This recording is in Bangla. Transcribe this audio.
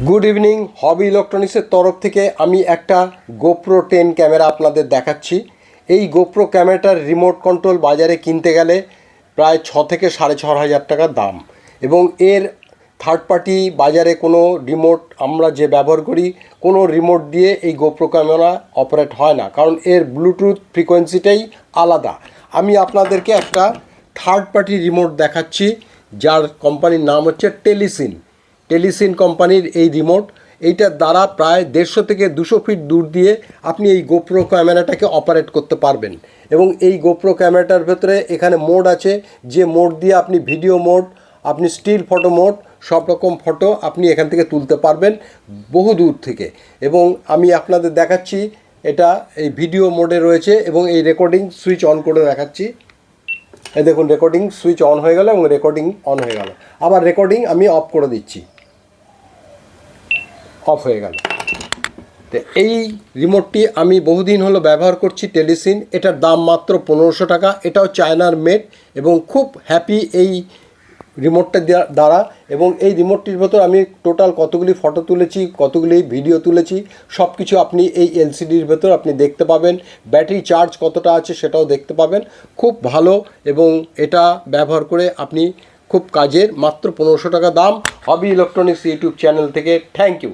Good evening. হবি ইলেকট্রনিক্সের তরফ থেকে আমি একটা গোপ্রো 10 ক্যামেরা আপনাদের দেখাচ্ছি। এই গোপ্রো ক্যামেরাটার রিমোট কন্ট্রোল বাজারে কিনতে গেলে প্রায় 6 থেকে 6,500 টাকা দাম, এবং এর থার্ড পার্টি বাজারে কোনো রিমোট আমরা যে ব্যবহার করি কোনো রিমোট দিয়ে এই গোপ্রো ক্যামেরা অপারেট হয় না, কারণ এর ব্লুটুথ ফ্রিকোয়েন্সিটাই আলাদা। আমি আপনাদেরকে একটা থার্ড পার্টি রিমোট দেখাচ্ছি, যার কোম্পানির নাম হচ্ছে টেলিসিন কোম্পানির এই রিমোট। এইটার দ্বারা প্রায় 150 থেকে 200 ফিট দূর দিয়ে আপনি এই গোপ্রো ক্যামেরাটাকে অপারেট করতে পারবেন। এবং এই গোপ্রো ক্যামেরাটার ভেতরে এখানে মোড আছে, যে মোড দিয়ে আপনি ভিডিও মোড, আপনি স্টিল ফটো মোড, সব রকম ফটো আপনি এখান থেকে তুলতে পারবেন বহু দূর থেকে। এবং আমি আপনাদের দেখাচ্ছি, এটা এই ভিডিও মোডে রয়েছে এবং এই রেকর্ডিং সুইচ অন করে দেখাচ্ছি। এই দেখুন, রেকর্ডিং সুইচ অন হয়ে গেল এবং রেকর্ডিং অন হয়ে গেল। আবার রেকর্ডিং আমি অফ করে দিচ্ছি, অফ হয়ে গেল। তো এই রিমোটটি আমি বহুদিন হলো ব্যবহার করছি, টেলিসিন। এটার দাম মাত্র 1500 টাকা। এটাও চায়নার মেড এবং খুব হ্যাপি এই রিমোটটা দ্বারা। এবং এই রিমোটটির ভেতর আমি টোটাল কতগুলি ফটো তুলেছি, কতগুলি ভিডিও তুলেছি, সব কিছু আপনি এই এলসিডির ভেতর আপনি দেখতে পাবেন। ব্যাটারি চার্জ কতটা আছে সেটাও দেখতে পাবেন। খুব ভালো, এবং এটা ব্যবহার করে আপনি খুব কাজের। মাত্র 1500 টাকা দাম। হবি ইলেকট্রনিক্স ইউটিউব চ্যানেল থেকে থ্যাংক ইউ।